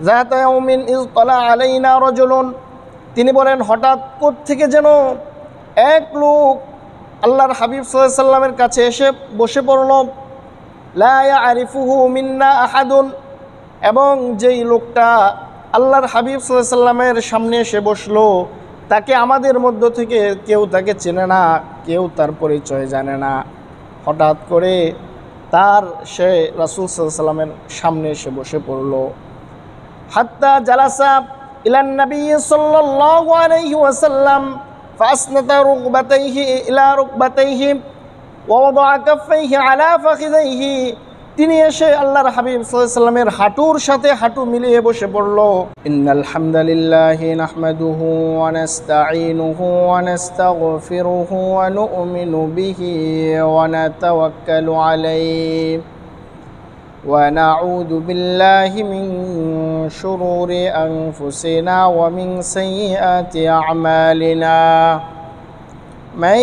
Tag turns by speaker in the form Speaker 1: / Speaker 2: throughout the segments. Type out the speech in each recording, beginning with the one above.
Speaker 1: যাতা ইয়াউমিন ইয তালা আলাইনা রাজুলুন, তিনি বলেন হঠাৎ কোত্থেকে যেন এক লোক আল্লাহর হাবিব সাল্লাল্লাহু আলাইহি ওয়াসাল্লামের কাছে এসে বসে পড়ল। লা ইয়ারিফুহু মিন্না আহাদুন, এবং যেই লোকটা আল্লাহর হাবিব সাল্লাল্লাহু আলাইহি ওয়াসাল্লামের সামনে এসে বসলো, তাকে আমাদের মধ্য থেকে কেউ তাকে চেনে না, কেউ তার পরিচয় জানে না। হঠাৎ করে সে রাসূল সাল্লাল্লাহু আলাইহি ওয়াসাল্লামের সামনে এসে বসে পড়ল। হাত্তা জালাসা ইলান নবী সাল্লাল্লাহু আলাইহি ওয়াসাল্লাম ফাসনাতা রুকবাতাইহি ইলা রুকবাতাইহি ওয়া ওয়াদাআ কাফাইহি আলা ফাখিযাইহি, তিনি এসে আল্লাহর হাবিব সাল্লাল্লাহু আলাইহি ওয়াসাল্লামের হাঁটুর সাথে হাঁটু মিলিয়ে বসে পড়ল। ইন্নাল হামদালিল্লাহি নাহমাদুহু ওয়া নাস্তাঈনুহু ওয়া নাস্তাগফিরুহু ওয়া নু'মিনু বিহি ওয়া নাতাওয়াক্কালু আলাইহি ওয়া নাউযু বিল্লাহি মিন শুরুরি আনফুসিনা ওয়া মিন সাইয়্যাতি আ'মালিনা। মান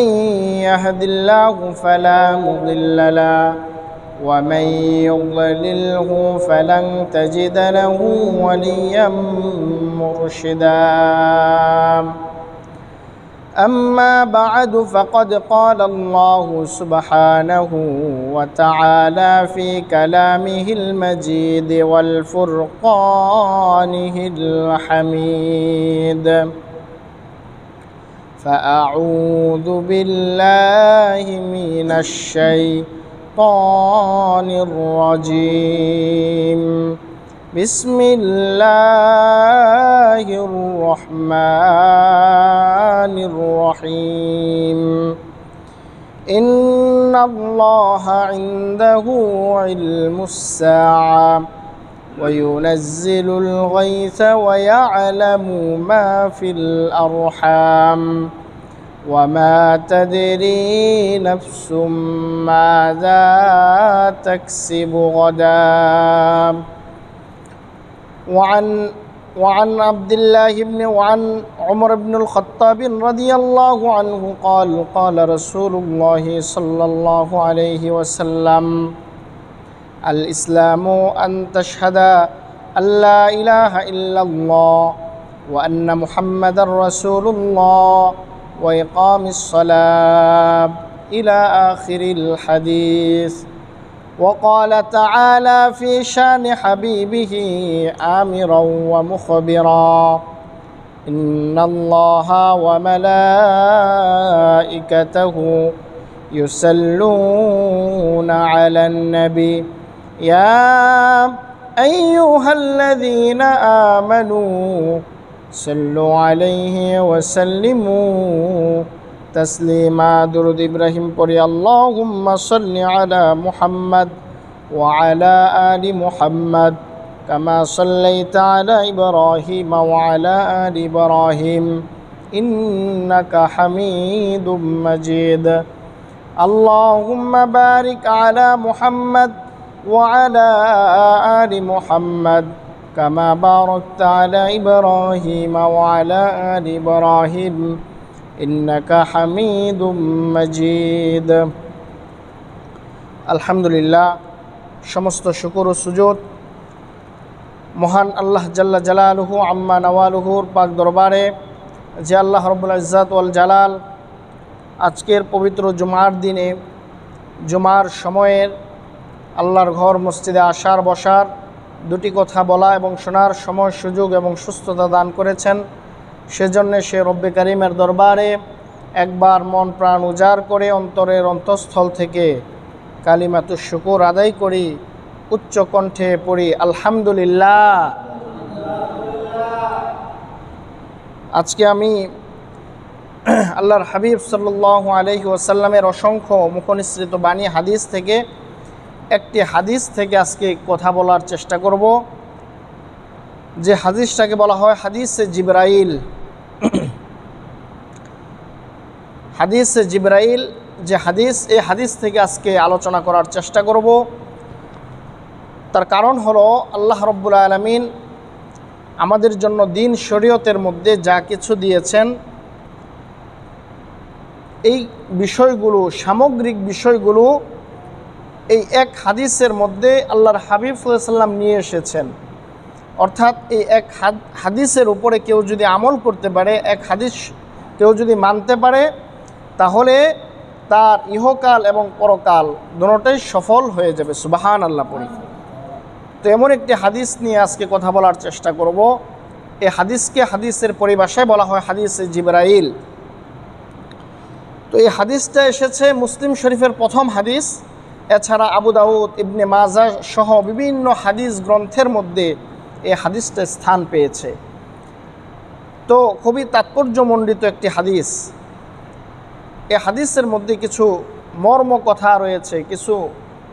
Speaker 1: ইয়াহদিল্লাহু ফালা মুদিল্লা লাহু ومن يضلله فلن تجد له وليا مرشدا. أما بعد فقد قال الله سبحانه وتعالى في كلامه المجيد والفرقانه الحميد: فأعوذ بالله من الشيطان الرجيم. بسم الله الرحمن الرحيم. إن الله عنده علم الساعة وينزل الغيث ويعلم ما في الأرحام وما تدري نفس ماذا تكسب غدا. وعن عبد الله وعن عمر بن الخطاب رضي الله عنه قال: قال رسول الله صلى الله عليه وسلم: الإسلام أن تشهد أن لا إله إلا الله وأن محمد رسول الله وإقام الصلاة إلى آخر الحديث. وقال تعالى في شان حبيبه آمرا ومخبرا: إن الله وملائكته يصلون على النبي يا أيها الذين آمنوا صلوا عليه وسلموا تسليما. درود إبراهيم পড়ি اللهم صل على محمد وعلى آل محمد كما صليت على إبراهيم وعلى آل إبراهيم إنك حميد مجيد. اللهم بارك على محمد وعلى آل محمد كما باركت على إبراهيم وعلى آل إبراهيم إنك حميد مجيد. আলহামদুলিল্লাহ, সমস্ত শুকর ও সুজুদ মহান আল্লাহ জাল্লা জালালুহু আম্মা নওয়ালুহুর পাক দরবারে, যে আল্লাহ রব্বুল ইজ্জাত ওয়াল জালাল আজকের পবিত্র জুমার দিনে, জুমার সময়ের আল্লাহর ঘর মসজিদে আসার বসার, দুটি কথা বলা এবং শোনার সময়, সুযোগ এবং সুস্থতা দান করেছেন। সেজন্য সে রব্বে কারিমের দরবারে একবার মন প্রাণ উজাড় করে অন্তরের অন্তঃস্থল থেকে কালিমাতুশ শুকুর আদায় করি, উচ্চ কণ্ঠে পড়ি আলহামদুলিল্লাহ। আজকে আমি আল্লাহর হাবিব সাল্লাল্লাহু আলাইহি ওয়াসাল্লামের অসংখ্য মুখনিসৃত বাণী হাদিস থেকে একটি হাদিস থেকে আজকে কথা বলার চেষ্টা করব, যে হাদিসটাকে বলা হয় হাদিসে জিবরাইল। হাদিসে জিবরাইল যে হাদিস, এই হাদিস থেকে আজকে আলোচনা করার চেষ্টা করব। তার কারণ হলো আল্লাহ রব্বুল আলামিন আমাদের জন্য দিন শরীয়তের মধ্যে যা কিছু দিয়েছেন, এই বিষয়গুলো, সামগ্রিক বিষয়গুলো এই এক হাদিসের মধ্যে আল্লাহর হাবিব সাল্লাল্লাহু আলাইহি ওয়াসাল্লাম নিয়ে এসেছেন। অর্থাৎ এই এক হাদিসের উপরে কেউ যদি আমল করতে পারে, এক হাদিস কেউ যদি মানতে পারে, তাহলে তার ইহকাল এবং পরকাল দুটোটাই সফল হয়ে যাবে। সুবহান আল্লাহ পড়ি। তো এমন একটি হাদিস নিয়ে আজকে কথা বলার চেষ্টা করব। এই হাদিসকে হাদিসের পরিভাষায় বলা হয় হাদিসে জিবরাইল। তো এই হাদিসটা এসেছে মুসলিম শরীফের প্রথম হাদিস। এছাড়া আবু দাউদ, ইবনে মাজাহ সহ বিভিন্ন হাদিস গ্রন্থের মধ্যে এই হাদিসটা স্থান পেয়েছে। তো খুবই তাৎপর্যমণ্ডিত একটি হাদিস। এই হাদিসের মধ্যে কিছু মর্ম কথা রয়েছে, কিছু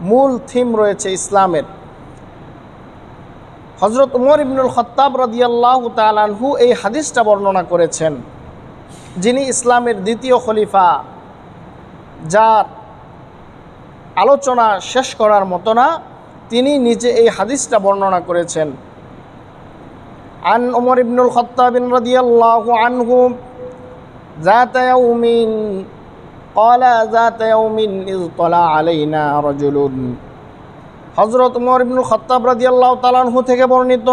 Speaker 1: মূল থিম রয়েছে ইসলামের। হযরত উমর ইবনুল খাত্তাব রাদিয়াল্লাহু তাআলা আনহু এই হাদিসটা বর্ণনা করেছেন, যিনি ইসলামের দ্বিতীয় খলিফা, যার আলোচনা শেষ করার মতো না। তিনি নিজে এই হাদিসটা বর্ণনা করেছেন। আন উমর ইবনুল খাত্তাব রাদিয়াল্লাহু আনহু যাতা ইয়াউমিন ক্বালা যাতা ইয়াউমিন ইয তালা আলাইনা রাজুলুন। হযরত উমর ইবনুল খাত্তাব রাদিয়াল্লাহু তাআলা আনহু থেকে বর্ণিত,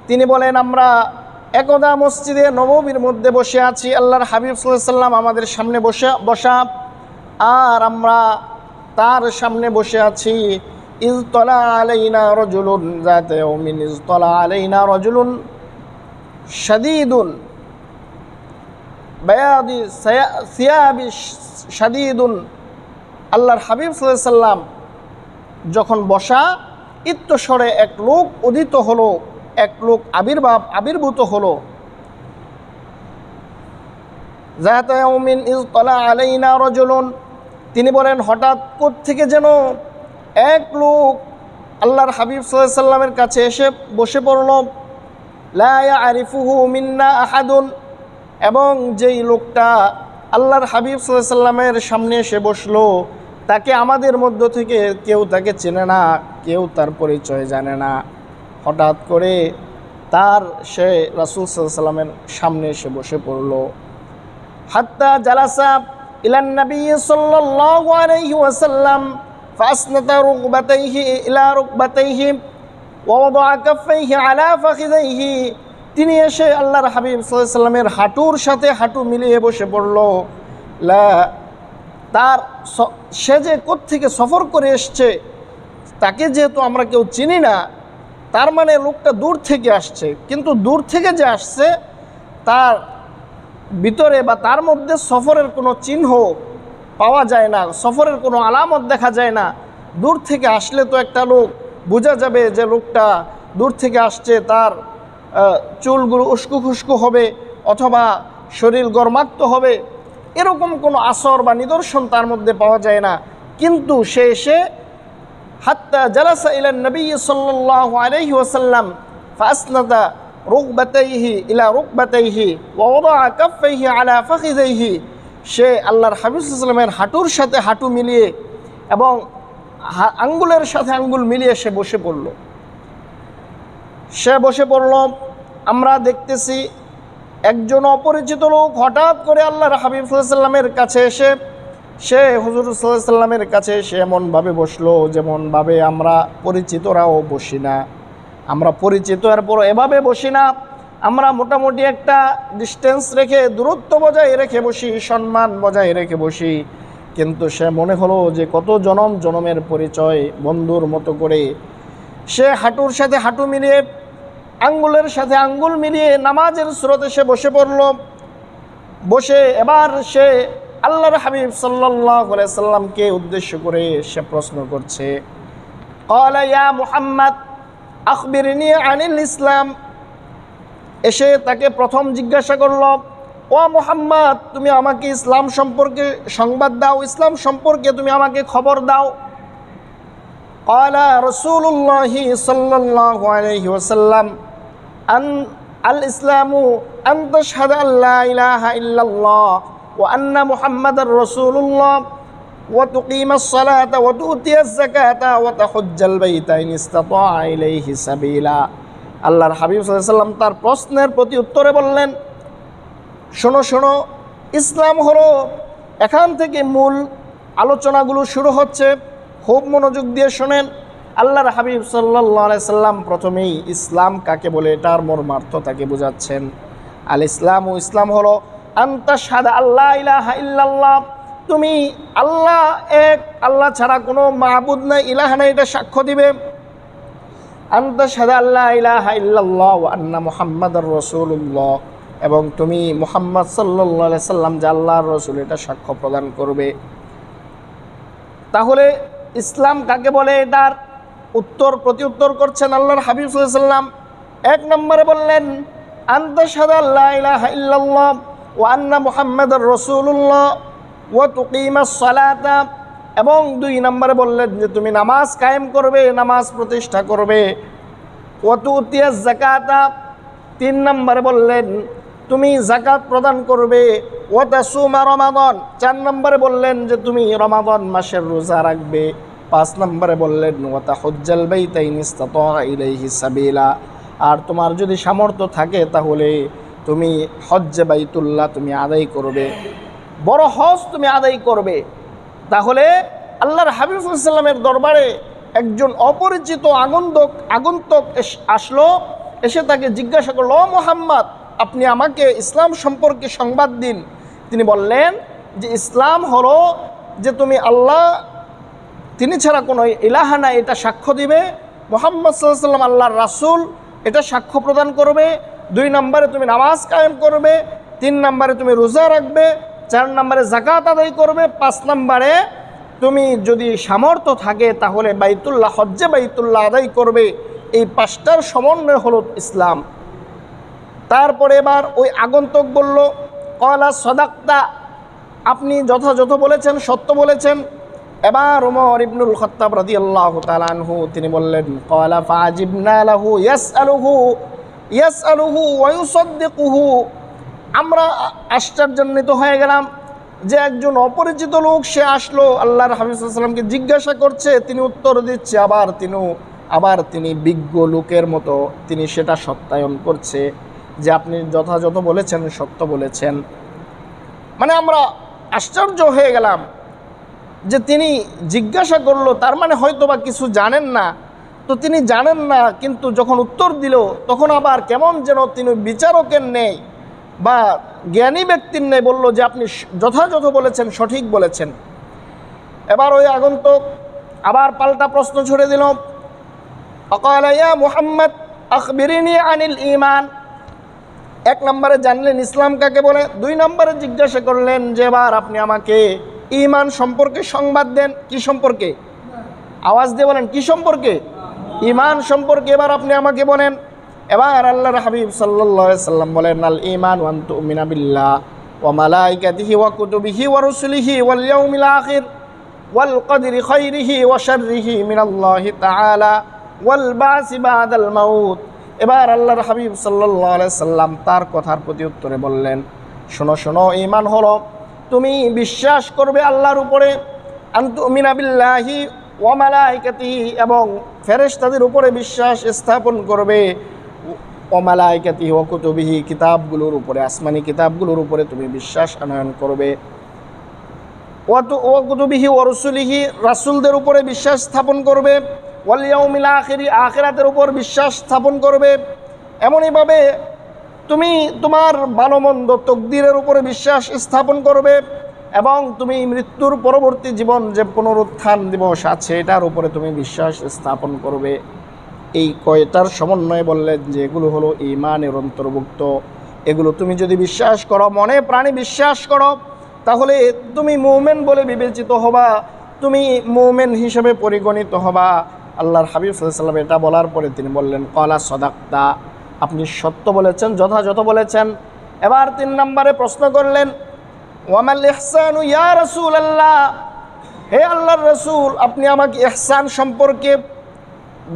Speaker 1: তিনি বলেন, আমরা একদা মসজিদে নববীর মধ্যে বসে আছি, আল্লাহর হাবিব সাল্লাল্লাহু আলাইহি ওয়াসাল্লাম আমাদের সামনে বসা, আর আমরা তার সামনে বসে আছি। ইয তালা আলাইনা রাজুলুন যাতা ইয়াউমিন ইয তালা আলাইনা রাজুলুন শাদীদুন বায়াদি সিয়াবি শাদীদুন। আল্লাহর হাবিব সাল্লাল্লাহু আলাইহি ওয়াসাল্লাম যখন বসা, ইত্তস্বরে এক লোক উদিত হলো, এক লোক আবির্ভূত হলো। যাতা ইয়াউমিন ইয তালা আলাইনা রাজুলুন, তিনি বলেন, হঠাৎ কোত্থেকে যেন এক লোক আল্লাহর হাবিব সাল্লাল্লাহু আলাইহি ওয়াসাল্লামের কাছে এসে বসে পড়ল। লা ইয়ারিফুহু মিন্না আহাদুন, এবং যেই লোকটা আল্লাহর হাবিব সাল্লাল্লাহু আলাইহি ওয়াসাল্লামের সামনে এসে বসলো, তাকে আমাদের মধ্য থেকে কেউ তাকে চেনে না, কেউ তার পরিচয় জানে না। হঠাৎ করে সে রাসূল সাল্লাল্লাহু আলাইহি ওয়াসাল্লামের সামনে এসে বসে পড়ল। হাত্তা জালাসা ইলান নবী সাল্লাল্লাহু আলাইহি ওয়াসাল্লাম ফাসনাতা রুকবাতাইহি ইলা রুকবাতাইহি ওয়া ওয়াদাআ কাফাইহি আলা ফাখিযাইহি। তিনি এসে আল্লাহর হাবিব সাল্লাল্লাহু আলাইহি ওয়াসাল্লামের হাঁটুর সাথে হাঁটু মিলিয়ে বসে পড়ল। সে যে কোত্থেকে সফর করে এসছে, তাকে যেহেতু আমরা কেউ চিনি না, তার মানে লোকটা দূর থেকে আসছে। কিন্তু দূর থেকে যে আসছে, তার ভিতরে বা তার মধ্যে সফরের কোনো চিহ্ন পাওয়া যায় না, সফরের কোনো আলামত দেখা যায় না। দূর থেকে আসলে তো একটা লোক বোঝা যাবে যে লোকটা দূর থেকে আসছে, তার চুলগুলো উস্কু খুস্কু হবে অথবা শরীর গরমাক্ত হবে, এরকম কোনো আসর বা নিদর্শন তার মধ্যে পাওয়া যায় না। কিন্তু সে এসে হাত্তা জালাসা ইলা নবী সাল্লাল্লাহু আলাইহি ওয়াসাল্লাম ফাসনাদা রুকবাতাইহি ইলা রুকবাতাইহি ওয়া ওয়াদাআ কাফাইহি আলা ফাখিযাইহি। সে আল্লাহর হাবিব সাল্লাল্লাহু আলাইহি ওয়াসাল্লামের হাঁটুর সাথে হাঁটু মিলিয়ে এবং আঙ্গুলের সাথে আঙ্গুল মিলিয়ে সে বসে পড়ল। আমরা দেখতেছি একজন অপরিচিত লোক হঠাৎ করে আল্লাহর হাবিব সাল্লাল্লাহু আলাইহি ওয়াসাল্লামের কাছে এসে সে হুজুর সাল্লাল্লাহু আলাইহি ওয়াসাল্লামের কাছে এসে এমনভাবে বসলো যেমনভাবে আমরা পরিচিতরাও বসি না। আমরা পরিচিত এরপর এভাবে বসি না, আমরা মোটামুটি একটা ডিস্টেন্স রেখে, দূরত্ব বজায় রেখে বসি, সম্মান বজায় রেখে বসি। কিন্তু সে মনে হলো যে কত জনমের পরিচয়, বন্ধুর মতো করে সে হাঁটুর সাথে হাঁটু মিলিয়ে, আঙ্গুলের সাথে আঙ্গুল মিলিয়ে নামাজের সুরতে সে বসে পড়ল। বসে এবার সে আল্লাহর হাবিব সাল্লাল্লাহু আলাইহি ওয়াসাল্লামকে উদ্দেশ্য করে সে প্রশ্ন করছে, ক্বালা ইয়া মুহাম্মদ আখবিরনি আনিল ইসলাম। এসে তাকে প্রথম জিজ্ঞাসা করল, ও মুহাম্মদ, তুমি আমাকে ইসলাম সম্পর্কে সংবাদ দাও, ইসলাম সম্পর্কে তুমি আমাকে খবর দাও। ক্বালা রাসূলুল্লাহি সাল্লাল্লাহু আলাইহি ওয়াসাল্লাম আল ইসলামু আন তাশহাদা আল্লা ইলাহা ইল্লাল্লাহ ওয়া আন্না মুহাম্মাদার রাসূলুল্লাহ ওয়া তুকিমাস সালাতা ওয়া তুতিয়াজ যাকাতা ওয়া তাহুজ্জাল বাইতা ইন ইসতাতা ইলাইহি সাবিলা। আল্লাহর হাবিব সাল্লাল্লাহু আলাইহি ওয়াসাল্লাম তার প্রশ্নের প্রতি উত্তরে বললেন, শোনো, ইসলাম হলো, এখান থেকে মূল আলোচনাগুলো শুরু হচ্ছে, খুব মনোযোগ দিয়ে শোনেন। আল্লাহর হাবিব সাল্লাল্লাহু আলাইহি সাল্লাম প্রথমেই ইসলাম কাকে বলে এটার মর্মার্থ তাকে বোঝাচ্ছেন। আল ইসলাম ও ইসলাম হলো আনতা শাহাদা আল্লাহ ইলাহা ইল্লাল্লাহ, তুমি আল্লাহ এক, আল্লাহ ছাড়া কোনো মাবুদ নাই, ইলাহা নাই, এটা সাক্ষ্য দিবে। আনতা শাহাদা আল্লাহ ইলাহা ইল্লাল্লাহ ওয়া আন্না মুহাম্মাদুর রাসূলুল্লাহ, এবং তুমি মুহাম্মদ সাল্লাল্লাহু আলাইহি সাল্লাম যে আল্লাহর রাসূল এটা সাক্ষ্য প্রদান করবে। তাহলে ইসলাম কাকে বলে এটার প্রতি উত্তর করছেন আল্লাহর হাবিব সাল্লাল্লাহু আলাইহি সাল্লাম। এক নম্বরে বললেন আনতা শাহাদা আল্লা ইলাহা ইল্লাল্লাহ ওয়া আন্না মুহাম্মাদুর রাসূলুল্লাহ ওয়া তুকিমাস সালাতা, এবং দুই নম্বরে বললেন যে তুমি নামাজ কায়েম করবে, নামাজ প্রতিষ্ঠা করবে। ওয়া তুতিয়াজ যাকাতা, তিন নম্বরে বললেন তুমি যাকাত প্রদান করবে। ওয়া তাসুমা রমাদান, চার নম্বরে বললেন যে তুমি রমাদান মাসের রোজা রাখবে। পাঁচ নম্বরে বললেন ওয়া তাহুজ্জাল বাইতা ইন ইসতাতা ইলাইহি সাবিলা, আর তোমার যদি সামর্থ্য থাকে তাহলে তুমি হজ্জে বাইতুল্লাহ তুমি আদায় করবে, বড় হজ তুমি আদায় করবে। তাহলে আল্লাহর হাবিব সাল্লাল্লাহু আলাইহি সাল্লামের দরবারে একজন অপরিচিত আগন্তুক আসলো, এসে তাকে জিজ্ঞাসা করলো, ও মুহাম্মদ, আপনি আমাকে ইসলাম সম্পর্কে সংবাদ দিন। তিনি বললেন যে ইসলাম হলো যে তুমি আল্লাহ তিনি ছাড়া কোনো ইলাহা নাই এটা সাক্ষ্য দিবে, মুহাম্মদ সাল্লাল্লাহু আলাইহি সাল্লাম আল্লাহর রাসূল এটা সাক্ষ্য প্রদান করবে। দুই নম্বরে তুমি নামাজ কায়েম করবে। তিন নম্বরে তুমি রোজা রাখবে। চার নম্বরে যাকাত আদায় করবে। পাঁচ নম্বরে তুমি যদি সামর্থ্য থাকে তাহলে বাইতুল্লাহ হজ্জে বাইতুল্লাহ আদায় করবে। এই পাঁচটার সমন্বয় হলো ইসলাম। তারপরে এবার ওই আগন্তুক বলল, ক্বালা সাদাক্তা, আপনি যথাযথ বলেছেন, সত্য বলেছেন। এবার ওমর ইবনুল খাত্তাব রাদিয়াল্লাহু তাআলা আনহু তিনি বললেন, ক্বালা ফাজিবনা লাহু ইয়াসআলুহু ওয়া ইউসাদ্দিকুহু, আমরা আশ্চর্যান্বিত হয়ে গেলাম যে একজন অপরিচিত লোক সে আসলো, আল্লাহর হাবিব সাল্লাল্লাহু আলাইহি ওয়াসাল্লামকে জিজ্ঞাসা করছে, তিনি উত্তর দিচ্ছে, আবার তিনি বিজ্ঞ লোকের মতো তিনি সেটা সত্যায়ন করছে যে আপনি যথাযথ বলেছেন, সত্য বলেছেন। মানে আমরা আশ্চর্য হয়ে গেলাম যে তিনি জিজ্ঞাসা করলো, তার মানে হয়তো বা কিছু জানেন না। তো তিনি জানেন না, কিন্তু যখন উত্তর দিল তখন আবার কেমন যেন তিনি বিচারকের নেই বা জ্ঞানী ব্যক্তির নেই, বলল যে আপনি যথাযথ বলেছেন, সঠিক বলেছেন। এবার ওই আগন্তুক আবার পাল্টা প্রশ্ন ছুড়ে দিল, ফাকালা ইয়া মুহাম্মদ আখবিরিনি আনিল ঈমান। এক নম্বরে জানলেন ইসলাম কাকে বলে। দুই নম্বরে জিজ্ঞাসা করলেন যে এবার আপনি আমাকে ঈমান সম্পর্কে সংবাদ দেন। কি সম্পর্কে? আওয়াজ দিয়ে বলেন, কি সম্পর্কে? ঈমান সম্পর্কে এবার আপনি আমাকে বলেন। এবার আল্লাহর হাবিব সাল্লাল্লাহু আলাইহি সাল্লাম বলেন, আল ঈমান ওয়া তুমিনা বিল্লাহ ওয়া মালাইকাতিহি ওয়া কুতুবিহি ওয়া রুসুলিহি ওয়াল ইয়াউমিল আখির ওয়াল কদরি খাইরিহি ওয়া শাররিহি মিনাল্লাহি তাআলা ওয়াল বাসি বাদাল মাউত। এবার আল্লাহর হাবিব সাল্লাল্লাহু আলাইহি সাল্লাম তার কথার প্রতি উত্তরে বললেন, শোনো শোনো, ঈমান হলো তুমি বিশ্বাস করবে আল্লাহর উপরে, আন তুমিনা বিল্লাহি ওয়া মালাইকাতিহি, এবং ফেরেশতাদের উপরে বিশ্বাস স্থাপন করবে, ওয়া মালাইকাতিহি ওয়া কুতুবিহি, কিতাবগুলোর উপরে, আসমানি কিতাবগুলোর উপরে তুমি বিশ্বাস আনয়ন করবে, ওয়া কুতুবিহি ওয়া রুসুলিহি, রাসূলদের উপরে বিশ্বাস স্থাপন করবে, ওয়াল ইয়াউমিল আখিরি, আখিরাতের উপর বিশ্বাস স্থাপন করবে। এমনইভাবে তুমি তোমার ভালো মন্দ তকদিরের উপরে বিশ্বাস স্থাপন করবে, এবং তুমি মৃত্যুর পরবর্তী জীবন যে পুনরুত্থান দিবস আছে এটার উপরে তুমি বিশ্বাস স্থাপন করবে। এই কয়টার সমন্বয়ে বললেন যে এগুলো হলো ঈমানের অন্তর্ভুক্ত। এগুলো তুমি যদি বিশ্বাস করো, মনে প্রাণে বিশ্বাস করো, তাহলে তুমি মুমিন বলে বিবেচিত হবা, তুমি মুমিন হিসেবে পরিগণিত হবা। আল্লাহর হাবিব সাল্লাল্লাহু আলাইহি ওয়াসাল্লাম এটা বলার পরে তিনি বললেন, ক্বালা সাদাক্তা, আপনি সত্য বলেছেন, যথাযথ বলেছেন। এবার তিন নম্বরে প্রশ্ন করলেন, ওয়ামাল ইহসানু ইয়া রাসূলুল্লাহ, হে আল্লাহর রাসূল, আপনি আমাকে ইহসান সম্পর্কে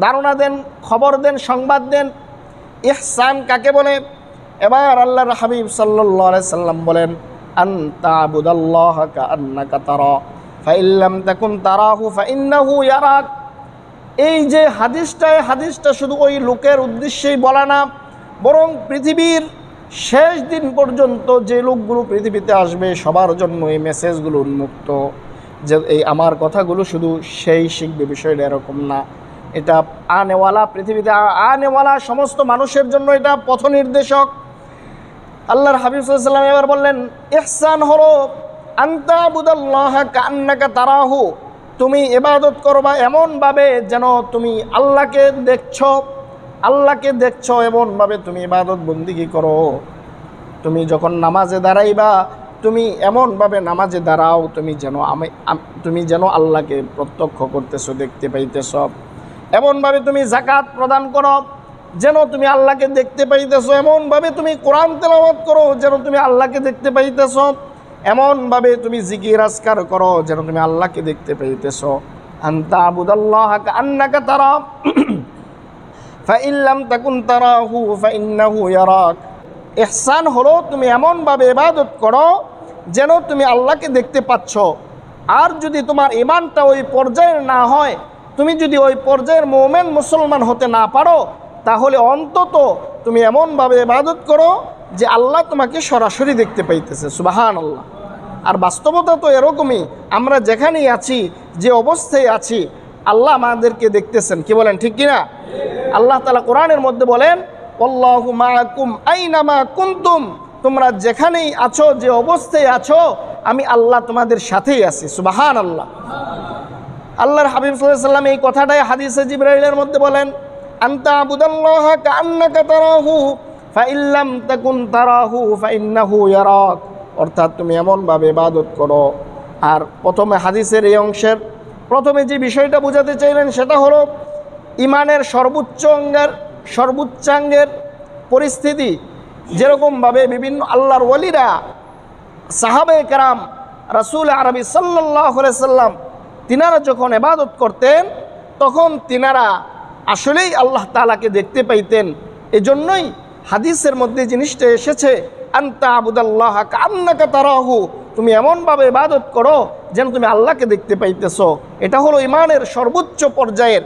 Speaker 1: ধারণা দেন, খবর দেন, সংবাদ দেন। ইহসান কাকে বলে? এবার আল্লাহর হাবিব সাল্লাল্লাহু আলাইহি সাল্লাম বলেন, আন তা'বুদাল্লাহা কাআন্নাকা তারা ফাইন লাম তাকুন তারাহু ফাইন্নাহু ইয়ারাক। এই যে হাদিসটা শুধু ওই লোকের উদ্দেশ্যেই বলা না, বরং পৃথিবীর শেষ দিন পর্যন্ত যে লোকগুলো পৃথিবীতে আসবে সবার জন্য এই মেসেজগুলো উন্মুক্ত। যে এই আমার কথাগুলো শুধু সেই শিখবে বিষয়টা এরকম না, এটা আনেওয়ালা, পৃথিবীতে আনেওয়ালা সমস্ত মানুষের জন্য এটা পথ নির্দেশক। আল্লাহর হাবিব সাল্লাল্লাহু আলাইহি ওয়াসাল্লাম এবার বললেন, ইহসান হলো আনতা বুদাল্লাহা কান্নাকা তারাহু, তুমি ইবাদত করবা এমনভাবে যেন তুমি আল্লাহকে দেখছো এমনভাবে তুমি ইবাদত বন্দিগি করো। তুমি যখন নামাজে দাঁড়াইবা তুমি এমনভাবে নামাজে দাঁড়াও তুমি যেন আল্লাহকে প্রত্যক্ষ করতেছো, দেখতে পাইতেছো। এমনভাবে তুমি যাকাত প্রদান করো যেন তুমি আল্লাহকে দেখতে পাইতেছো। এমনভাবে তুমি কোরআন তেলাওয়াত করো যেন তুমি আল্লাহকে দেখতে পাইতেছো। এমনভাবে তুমি জিকির আজকার করো যেন তুমি আল্লাহকে দেখতে পাইতেছো। আনতা আবুদাল্লাহা কান্নাকা তারা ফাইন লাম তাকুন তারাহু ফাইন্নাহু ইয়ারাক। ইহসান হলো তুমি এমনভাবে ইবাদত করো যেন তুমি আল্লাহকে দেখতে পাচ্ছ। আর যদি তোমার ঈমানটা ওই পর্যায়ের না হয়, তুমি যদি ওই পর্যায়ের মুমিন মুসলমান হতে না পারো, তাহলে অন্তত তুমি এমনভাবে ইবাদত করো যে আল্লাহ তোমাকে সরাসরি দেখতে পাইতেছে। সুবহানাল্লাহ। আর বাস্তবতা তো এরকমই, আমরা যেখানেই আছি, যে অবস্থায় আছি, আল্লাহ আমাদেরকে দেখতেছেন। কি বলেন, ঠিক কিনা? আল্লাহ তাআলা কোরআনের মধ্যে বলেন, আল্লাহু মাআকুম আইনামা কুনতুম, তোমরা যেখানেই আছো, যে অবস্থায় আছো, আমি আল্লাহ তোমাদের সাথেই আছি। সুবহানাল্লাহ। আল্লাহর হাবিব সাল্লাল্লাহু আলাইহি ওয়াসাল্লাম এই কথাটাই হাদিসে জিবরাইলের মধ্যে বলেন, আনতা আবুদাল্লাহা কান্নাকা তারাহু ফাইন লাম তাকুন তারাহু ফাইন্নাহু ইয়ারাক। অর্থাৎ তুমি এমনভাবে ইবাদত করো। আর প্রথমে হাদিসের এই অংশের প্রথমে যে বিষয়টা বোঝাতে চাইলেন সেটা হলো ইমানের সর্বোচ্চাঙ্গের পরিস্থিতি। যেরকমভাবে বিভিন্ন আল্লাহর ওয়ালিরা, সাহাবে কেরাম, রাসূল আরবি সাল্লাল্লাহু আলাইহি সাল্লাম, তিনারা যখন ইবাদত করতেন তখন তিনারা আসলেই আল্লাহ তাআলাকে দেখতে পাইতেন। এজন্যই হাদিসের মধ্যে জিনিসটা এসেছে, আনতা আবুদাল্লাহা কান্নাকা তারাহু, তুমি এমনভাবে ইবাদত করো যেন তুমি আল্লাহকে দেখতে পাইতেছো। এটা হলো ইমানের সর্বোচ্চ পর্যায়ের।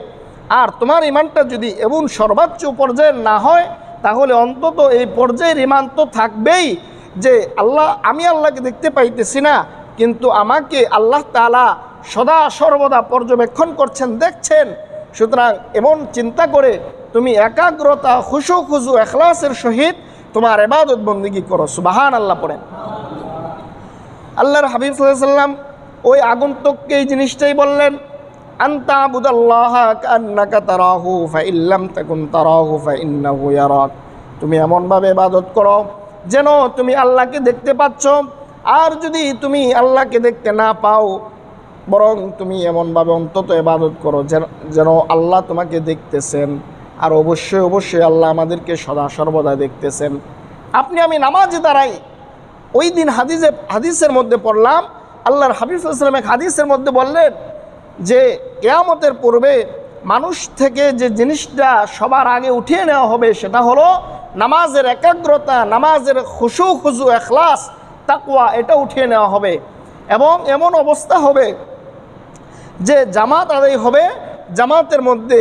Speaker 1: আর তোমার ইমানটা যদি এমন সর্বোচ্চ পর্যায়ের না হয়, তাহলে অন্তত এই পর্যায়ের ইমান তো থাকবেই যে আমি আল্লাহকে দেখতে পাইতেছি না, কিন্তু আমাকে আল্লাহ তাআলা সদা সর্বদা পর্যবেক্ষণ করছেন, দেখছেন। সুতরাং এমন চিন্তা করে তুমি একাগ্রতা, খুশু ইখলাসের সহিত তোমার ইবাদত বন্দেগী করো। সুবহানাল্লাহ পড়েন। আল্লাহর হাবিব সাল্লাল্লাহু আলাইহি ওয়াসাল্লাম ওই আগন্তুককে এই জিনিসটাই বললেন, আনতা আবুদাল্লাহা কান্নাকা তারাহু ফাইন লাম তাকুন তারাহু ফাইন্নাহু ইয়ারাক। তুমি এমনভাবে ইবাদত করো যেন তুমি আল্লাহকে দেখতে পাচ্ছ। আর যদি তুমি আল্লাহকে দেখতে না পাও, বরং তুমি এমনভাবে অন্তত ইবাদত করো যেন আল্লাহ তোমাকে দেখতেছেন। আর অবশ্যই আল্লাহ আমাদেরকে সদা সর্বদা দেখতেছেন। আমি নামাজে দাঁড়াই, ওই দিন হাদিসের মধ্যে পড়লাম, আল্লাহর হাবিব সাল্লাল্লাহু আলাইহি ওয়াসাল্লাম হাদিসের মধ্যে বললেন যে কিয়ামতের পূর্বে মানুষ থেকে যে জিনিসটা সবার আগে উঠিয়ে নেওয়া হবে সেটা হলো নামাজের একাগ্রতা, নামাজের খুশু ইখলাস, তাকওয়া, এটা উঠিয়ে নেওয়া হবে। এবং এমন অবস্থা হবে যে জামাত আদায় হবে, জামাতের মধ্যে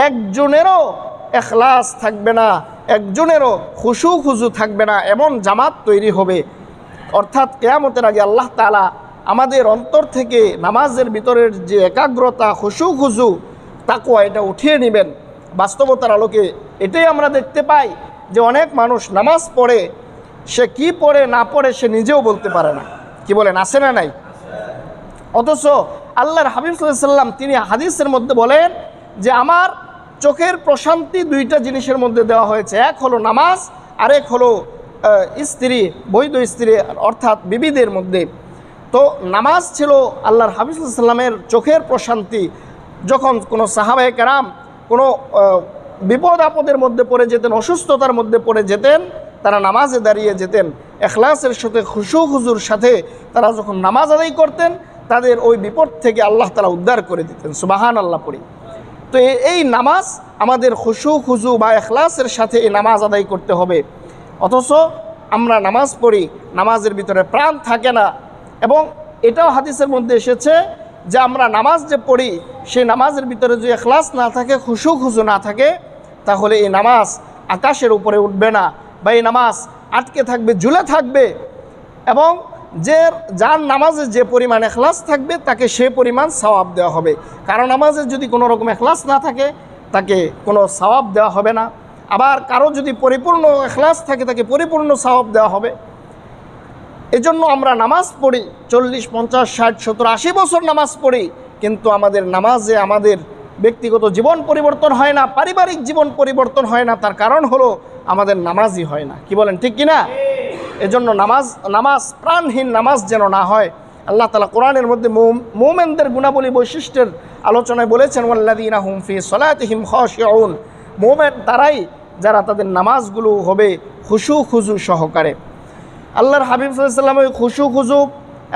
Speaker 1: একজনেরও ইখলাস থাকবে না, একজনেরও খুশু থাকবে না, এমন জামাত তৈরি হবে। অর্থাৎ কিয়ামতের আগে আল্লাহ তাআলা আমাদের অন্তর থেকে নামাজের ভিতরের যে একাগ্রতা, খুশু তাকওয়া, এটা উঠিয়ে নেবেন। বাস্তবতার আলোকে এটাই আমরা দেখতে পাই যে অনেক মানুষ নামাজ পড়ে, সে কি পড়ে না পড়ে সে নিজেও বলতে পারে না। কি বলেন, আছে না নাই? অথচ আল্লাহর হাবিব সাল্লাল্লাহু আলাইহি ওয়াসাল্লাম তিনি হাদিসের মধ্যে বলেন যে আমার চোখের প্রশান্তি দুইটা জিনিসের মধ্যে দেওয়া হয়েছে, এক হলো নামাজ, আরেক হলো স্ত্রী, বৈধ স্ত্রী অর্থাৎ বিবিদের মধ্যে। তো নামাজ ছিল আল্লাহর হাবিব সাল্লাল্লাহু আলাইহি ওয়াসাল্লামের চোখের প্রশান্তি। যখন কোনো সাহাবায়ে কেরাম কোনো বিপদ আপদের মধ্যে পড়ে যেতেন, অসুস্থতার মধ্যে পড়ে যেতেন, তারা নামাজে দাঁড়িয়ে যেতেন, ইখলাসের সাথে খুশুর সাথে তারা যখন নামাজ আদায় করতেন, তাদের ওই বিপদ থেকে আল্লাহ তাআলা উদ্ধার করে দিতেন। সুবহানাল্লাহ পড়ি। তো এই নামাজ আমাদের খুশু বা ইখলাসের সাথে এই নামাজ আদায় করতে হবে। অথচ আমরা নামাজ পড়ি, নামাজের ভিতরে প্রাণ থাকে না। এবং এটাও হাদিসের মধ্যে এসেছে যে আমরা নামাজ যে পড়ি, সেই নামাজের ভিতরে যদি ইখলাস না থাকে, খুশু না থাকে, তাহলে এই নামাজ আকাশের উপরে উঠবে না, বা এই নামাজ আটকে থাকবে, ঝুলে থাকবে। এবং যার নামাজে যে পরিমাণ ইখলাস থাকবে তাকে সে পরিমাণ সওয়াব দেওয়া হবে। কারণ নামাজে যদি কোনো রকম ইখলাস না থাকে, তাকে কোনো সওয়াব দেওয়া হবে না। আবার কারো যদি পরিপূর্ণ ইখলাস থাকে তাকে পরিপূর্ণ সওয়াব দেওয়া হবে। এজন্য আমরা নামাজ পড়ি 40, 50, 60, 70, 80 বছর নামাজ পড়ি, কিন্তু আমাদের নামাজে আমাদের ব্যক্তিগত জীবন পরিবর্তন হয় না, পারিবারিক জীবন পরিবর্তন হয় না। তার কারণ হলো আমাদের নামাজই হয় না। কি বলেন, ঠিক কিনা? এজন্য নামাজ প্রাণহীন নামাজ যেন না হয়। আল্লাহ তাআলা কোরআনের মধ্যে মুমিনদের গুণাবলী বৈশিষ্ট্যের আলোচনায় বলেছেন, ওয়াল্লাযীনা হুম ফি সলাতিহিম খাশিউন, মুমিন তারাই যারা তাদের নামাজগুলো হবে খুশু খুজু সহকারে। আল্লাহর হাবিব সাল্লাল্লাহু আলাইহি ওয়াসাল্লাম ওই খুশু খুজু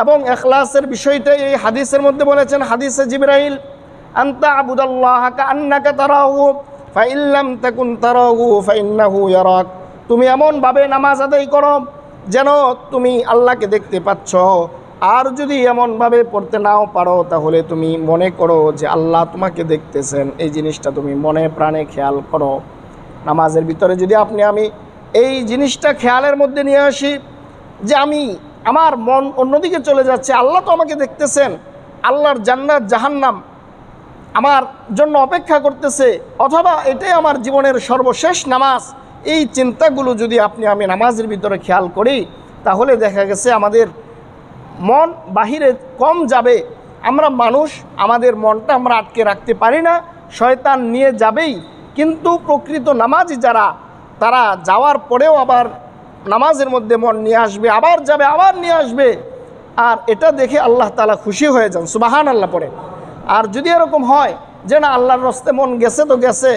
Speaker 1: এবং ইখলাসের বিষয়টাই এই হাদিসের মধ্যে বলেছেন। হাদিসে জিবরাইল, আনতা আবুদাল্লাহ কাআন্নাকা তারাহু ফাইন লাম তাকুন তারাহু ফাইন্নাহু ইয়ারাক, তুমি এমনভাবে নামাজ আদায় করো যেন তুমি আল্লাহকে দেখতে পাচ্ছ, আর যদি এমনভাবে পড়তে নাও পারো তাহলে তুমি মনে করো যে আল্লাহ তোমাকে দেখতেছেন। এই জিনিসটা তুমি মনে প্রাণে খেয়াল করো। নামাজের ভিতরে যদি আমি এই জিনিসটা খেয়ালের মধ্যে নিয়ে আসি যে আমার মন অন্যদিকে চলে যাচ্ছে, আল্লাহ তো আমাকে দেখতেছেন, আল্লাহর জান্নাত জাহান্নাম আমার জন্য অপেক্ষা করতেছে, অথবা এটাই আমার জীবনের সর্বশেষ নামাজ, এই চিন্তাগুলো যদি আমি নামাজের ভিতরে খেয়াল করি, তাহলে দেখা গেছে আমাদের মন বাহিরে কম যাবে। আমরা মানুষ, আমাদের মনটা আমরা আটকে রাখতে পারি না, শয়তান নিয়ে যাবেই। কিন্তু প্রকৃত নামাজি যারা, তারা যাওয়ার পরেও আবার নামাজের মধ্যে মন নিয়ে আসবে, আবার যাবে, আবার নিয়ে আসবে, আর এটা দেখে আল্লাহ তাআলা খুশি হয়ে যান, সুবহানাল্লাহ পড়ে। আর যদি এরকম হয় যে না, আল্লাহর রাস্তে মন গেছে তো গেছে,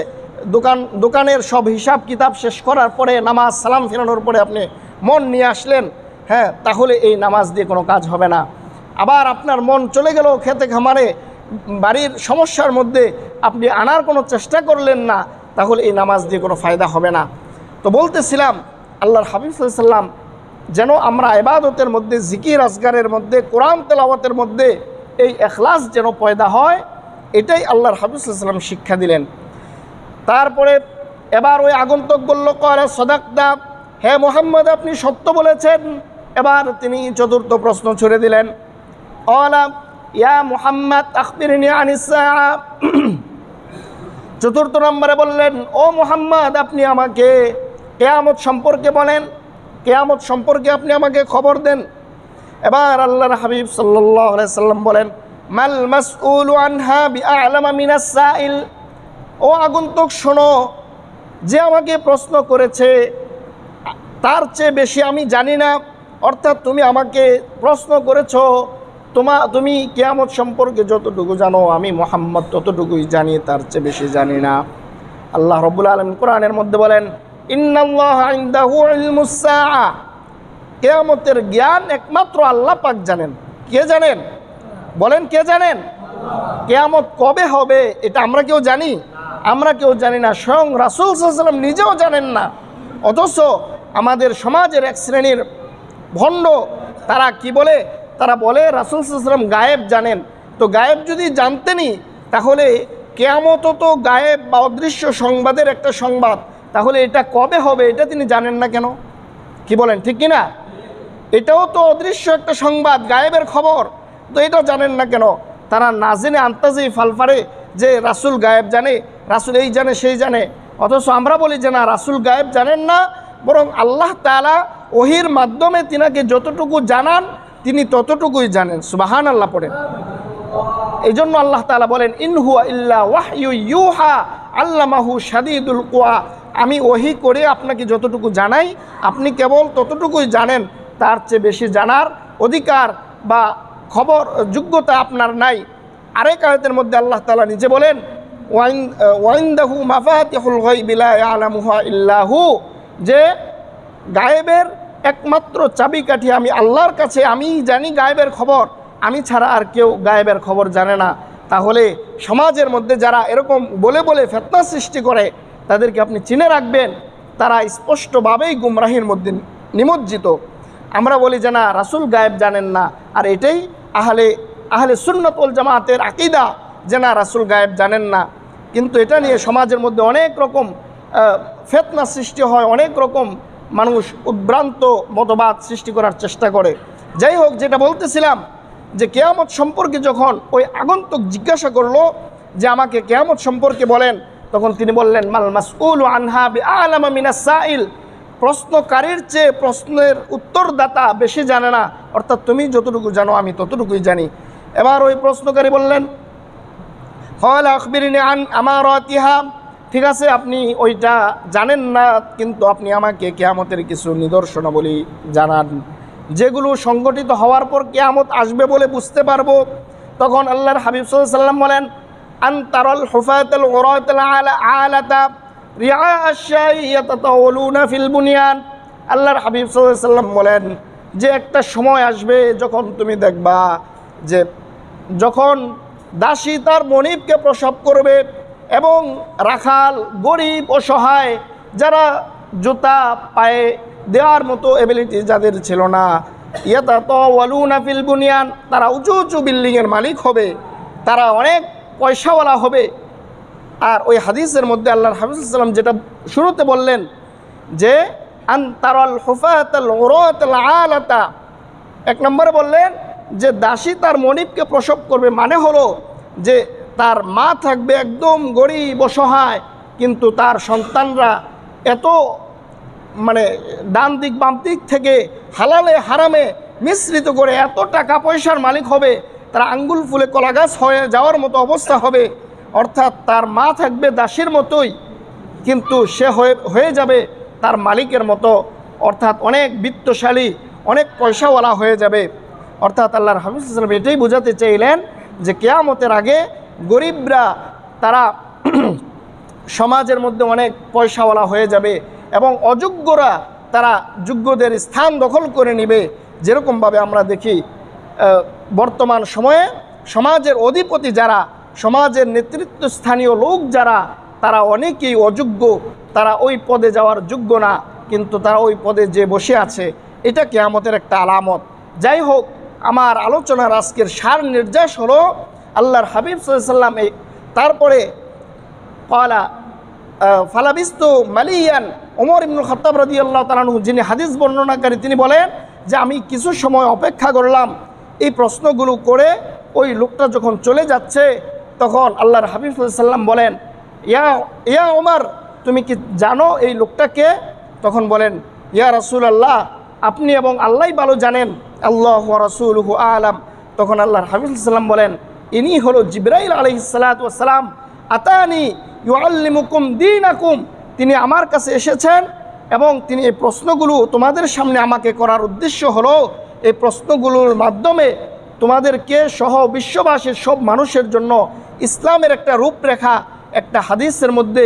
Speaker 1: দোকানের সব হিসাব কিতাব শেষ করার পরে নামাজ সালাম ফেরানোর পরে আপনি মন নিয়ে আসলেন, হ্যাঁ, তাহলে এই নামাজ দিয়ে কোনো কাজ হবে না। আবার আপনার মন চলে গেল খেতে খামারে, বাড়ির সমস্যার মধ্যে আপনি আনার কোনো চেষ্টা করলেন না, তাহলে এই নামাজ দিয়ে কোনো ফায়দা হবে না। তো বলতেছিলাম, আল্লাহর হাবিব সাল্লাল্লাহু আলাইহি ওয়াসাল্লাম যেন আমরা ইবাদতের মধ্যে, জিকির আজগারের মধ্যে, কোরআন তেলাওয়াতের মধ্যে এই ইখলাস যেন পয়দা হয়, এটাই আল্লাহর হাবিব সাল্লাল্লাহু আলাইহি ওয়াসাল্লাম শিক্ষা দিলেন। তারপরে এবার ওই আগন্তুক বলল, ক্বালা সাদাকতা, হে মুহাম্মদ আপনি সত্য বলেছেন। এবার তিনি চতুর্থ প্রশ্ন ছুড়ে দিলেন, ক্বালা ইয়া মুহাম্মদ আখবিরনি আনিস সাআ, চতুর্থ নম্বরে বললেন, ও মুহাম্মদ আপনি আমাকে কিয়ামত সম্পর্কে বলেন, কিয়ামত সম্পর্কে আপনি আমাকে খবর দেন। এবার আল্লাহর হাবিব সাল্লাল্লাহু আলাইহি সাল্লাম বলেন, মাল মাসউলু আনহা বিআ'লামা মিনাস সাইল, ও আগন্তুক শোনো, যে আমাকে প্রশ্ন করেছে তার চেয়ে বেশি আমি জানি না। অর্থাৎ তুমি আমাকে প্রশ্ন করেছো, তুমি কিয়ামত সম্পর্কে যতটুকু জানো আমি মুহাম্মদ ততটুকুই জানি, তার চেয়ে বেশি জানি না। আল্লাহ রাব্বুল আলামিন কোরআনের মধ্যে বলেন, ইন্নাল্লাহা ইনদাহু ইলমুস সাআ, কিয়ামতের জ্ঞান একমাত্র আল্লাহ পাক জানেন। কে জানেন? বলেন, কে জানেন? কিয়ামত কবে হবে এটা আমরা কেউ জানি? আমরা কেউ জানি না, স্বয়ং রাসূল সাল্লাল্লাহু আলাইহি ওয়াসাল্লাম নিজেও জানেন না। অথচ আমাদের সমাজের এক শ্রেণীর ভণ্ড, তারা কি বলে? তারা বলে রাসূল সাল্লাল্লাহু আলাইহি ওয়াসাল্লাম গায়েব জানেন। তো গায়েব যদি জানতেনই, তাহলে কিয়ামত তো গায়েব বা অদৃশ্য সংবাদের একটা সংবাদ, তাহলে এটা কবে হবে এটা তিনি জানেন না কেন? কি বলেন, ঠিক কিনা? এটাও তো অদৃশ্য একটা সংবাদ, গায়েবের খবর, তো এটা জানেন না কেন? তারা না জেনে আন্তাজেই ফালফারে যে রাসূল গায়েব জানে, রাসূল এই জানে সেই জানে। অথচ আমরা বলি যে না, রাসূল গায়েব জানেন না, বরং আল্লাহ তাআলা ওহির মাধ্যমে তিনাকে যতটুকু জানান তিনি ততটুকুই জানেন। সুবহানাল্লাহ পড়েন। এই জন্য আল্লাহ তাআলা বলেন, ইন হুয়া ইল্লা ওয়াহয়ু ইউহা আল্লামাহু শাদীদুল কুওয়া, আমি ওহী করে আপনাকে যতটুকু জানাই আপনি কেবল ততটুকুই জানেন, তার চেয়ে বেশি জানার অধিকার বা খবর যোগ্যতা আপনার নাই। আরেক আয়াতের মধ্যে আল্লাহ তাআলা নিজে বলেন, ওয়াইনদাহু মাফাতিহুল গায়বি লা ইয়ালামুহা ইল্লা হু, যে গায়েবের একমাত্র চাবিকাঠি আমি আল্লাহর কাছে, আমি জানি গায়েবের খবর, আমি ছাড়া আর কেউ গায়েবের খবর জানে না। তাহলে সমাজের মধ্যে যারা এরকম বলে বলে ফিতনা সৃষ্টি করে তাদেরকে আপনি চিনে রাখবেন, তারা স্পষ্টভাবেই গুমরাহির মধ্যে নিমজ্জিত। আমরা বলি যে না, রাসূল গায়েব জানেন না, আর এটাই আহলে সুন্নাত ওয়াল জামাতের আকীদা যে না, রাসূল গায়েব জানেন না। কিন্তু এটা নিয়ে সমাজের মধ্যে অনেক রকম ফিতনা সৃষ্টি হয়, অনেক রকম মানুষ উদ্ভ্রান্ত মতবাদ সৃষ্টি করার চেষ্টা করে। যাই হোক, যেটা বলতেছিলাম যে কিয়ামত সম্পর্কে যখন ওই আগন্তুক জিজ্ঞাসা করলো যে আমাকে কিয়ামত সম্পর্কে বলেন, তখন তিনি বললেন, মাল মাসউলু আনহা বিআলামা মিনাস সাইল, প্রশ্নকারীর চেয়ে প্রশ্নের উত্তরদাতা বেশি জানে না, অর্থাৎ তুমি যতটুকু জানো আমি ততটুকুই জানি। এবার ওই প্রশ্নকারী বললেন, ক্বালা আখবিরনি আন আমারাতিহা, ঠিক আছে আপনি ওইটা জানেন না, কিন্তু আপনি আমাকে কিয়ামতের কিছু নিদর্শনাবলী জানান, যেগুলো সংগঠিত হওয়ার পর কিয়ামত আসবে বলে বুঝতে পারবো। তখন আল্লাহর হাবিব সাল্লাল্লাহু আলাইহি ওয়াসাল্লাম বলেন, আন তারাল হুফাতাল উরাতাল আলাতা রিআ আশ-শাই ইয়াতাতাওয়ালুনা ফিল বুনিয়ান। আল্লাহর হাবিব সাল্লাল্লাহু আলাইহি ওয়াসাল্লাম বলেন যে একটা সময় আসবে যখন তুমি দেখবা যে যখন দাসী তার মনিবকে প্রসব করবে এবং রাখাল গরিব অসহায় যারা জুতা পায়ে দেওয়ার মতো এবিলিটি যাদের ছিল না, ইয়াতাতাওয়ালুনা ফিল বুনিয়ান, তারা উঁচু উঁচু বিল্ডিংয়ের মালিক হবে, তারা অনেক পয়সাওয়ালা হবে। আর ওই হাদিসের মধ্যে আল্লাহর হাবিব সাল্লাল্লাহু আলাইহি ওয়াসাল্লাম যেটা শুরুতে বললেন যে আন তারাল হুফাতাল উরাতাল আলাতা, এক নম্বরে বললেন যে দাসী তার মনিবকে প্রসব করবে, মানে হলো যে তার মা থাকবে একদম গরিব অসহায়, কিন্তু তার সন্তানরা এত মানে ডান দিক বাম দিক থেকে হালালে হারামে মিশ্রিত করে এত টাকা পয়সার মালিক হবে, তারা আঙ্গুল ফুলে কলাগাছ হয়ে যাওয়ার মতো অবস্থা হবে। অর্থাৎ তার মা থাকবে দাসীর মতোই, কিন্তু সে হয়ে যাবে তার মালিকের মতো, অর্থাৎ অনেক বিত্তশালী অনেক পয়সাওয়ালা হয়ে যাবে। অর্থাৎ আল্লাহর হাবিব সাল্লাল্লাহু আলাইহি ওয়াসাল্লাম এটাই বোঝাতে চাইলেন যে কিয়ামতের আগে গরিবরা তারা সমাজের মধ্যে অনেক পয়সাওয়ালা হয়ে যাবে এবং অযোগ্যরা তারা যোগ্যদের স্থান দখল করে নেবে। যেরকমভাবে আমরা দেখি বর্তমান সময়ে সমাজের অধিপতি যারা, সমাজের নেতৃত্বস্থানীয় লোক যারা, তারা অনেকেই অযোগ্য, তারা ওই পদে যাওয়ার যোগ্য না, কিন্তু তারা ওই পদে যে বসে আছে, এটা কিয়ামতের একটা আলামত। যাই হোক, আমার আলোচনার আজকের সার নির্দেশ হলো আল্লাহর হাবিব সাল্লাল্লাহু আলাইহি ওয়াসাল্লাম তারপরে ক্বালা ফালাবিস্তু মালিয়ান, ওমর ইবনুল খাত্তাব রাদিয়াল্লাহু তাআলা আনহু যিনি হাদিস বর্ণনাকারী, তিনি বলেন যে আমি কিছু সময় অপেক্ষা করলাম এই প্রশ্নগুলো করে। ওই লোকটা যখন চলে যাচ্ছে তখন আল্লাহর হাবিব সাল্লাল্লাহু আলাইহি ওয়াসাল্লাম বলেন, ইয়া ওমর, তুমি কি জানো এই লোকটাকে? তখন বলেন, ইয়া রাসূলুল্লাহ, আপনি এবং আল্লাহই ভালো জানেন, আল্লাহু ওয়া রাসূলুহু আ'লাম। তখন আল্লাহর হাবিব সাল্লাল্লাহু আলাইহি ওয়াসাল্লাম বলেন, ইনি হলো জিবরাইল আলাইহিস সালাতু ওয়াস সালাম, আতানি ইউআল্লিমুকুম দীনাকুম, তিনি আমার কাছে এসেছেন এবং তিনি এই প্রশ্নগুলো তোমাদের সামনে আমাকে করার উদ্দেশ্য হলো এই প্রশ্নগুলোর মাধ্যমে তোমাদেরকে সহ বিশ্ববাসীর সব মানুষের জন্য ইসলামের একটা রূপরেখা একটা হাদিসের মধ্যে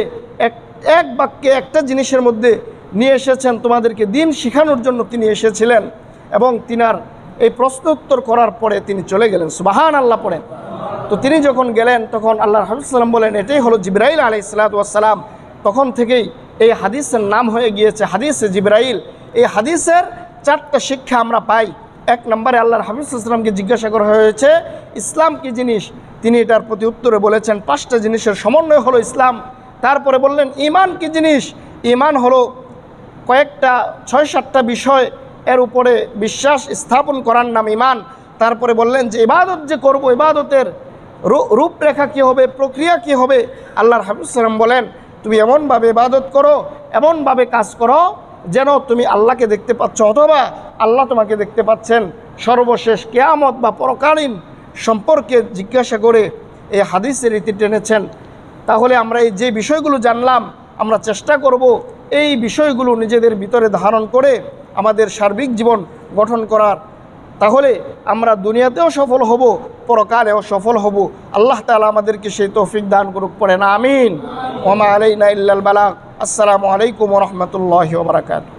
Speaker 1: এক বাক্যে একটা জিনিসের মধ্যে নিয়ে এসেছেন, তোমাদেরকে দিন শেখানোর জন্য তিনি এসেছিলেন। এবং তিনার এই প্রশ্ন উত্তর করার পরে তিনি চলে গেলেন, সুবহানাল্লাহ পড়েন। তো তিনি যখন গেলেন তখন আল্লাহর হাবিব সাল্লাল্লাহু আলাইহি ওয়াসাল্লাম বলেন, এটাই হলো জিবরাইল আলাইহিস সালাতু ওয়াস সালাম। তখন থেকেই এই হাদিসের নাম হয়ে গিয়েছে হাদিসে জিবরাইল। এই হাদিসের 4টা শিক্ষা আমরা পাই। এক নম্বরে আল্লাহর হাবিব সাল্লাল্লাহু আলাইহি ওয়াসাল্লামকে জিজ্ঞাসা করা হয়েছে ইসলাম কি জিনিস, তিনি এটার প্রতি উত্তরে বলেছেন 5টা জিনিসের সমন্বয় হলো ইসলাম। তারপরে বললেন ঈমান কি জিনিস, ঈমান হলো কয়েকটা 6-7টা বিষয় এর উপরে বিশ্বাস স্থাপন করার নাম ঈমান। তারপরে বললেন যে ইবাদত যে করব, ইবাদতের রূপরেখা কী হবে, প্রক্রিয়া কী হবে। আল্লাহর হাবিব সাল্লাল্লাহু আলাইহি ওয়াসাল্লাম বলেন, তুমি এমনভাবে ইবাদত করো, এমনভাবে কাজ করো যেন তুমি আল্লাহকে দেখতে পাচ্ছ অথবা আল্লাহ তোমাকে দেখতে পাচ্ছেন। সর্বশেষ কিয়ামত বা পরকালীন সম্পর্কে জিজ্ঞাসা করে এই হাদিসের রীতি টেনেছেন। তাহলে আমরা এই যে বিষয়গুলো জানলাম, আমরা চেষ্টা করব এই বিষয়গুলো নিজেদের ভিতরে ধারণ করে আমাদের সার্বিক জীবন গঠন করার। তাহলে আমরা দুনিয়াতেও সফল হব, পরকালেও সফল হব। আল্লাহ তাআলা আমাদেরকে সেই তৌফিক দান করুক, পড়েন আমিন। ওয়া মা আলাইনা ইল্লাল বালাগ। আসসালামু আলাইকুম ওয়া রাহমাতুল্লাহি ওয়া বারাকাতুহু।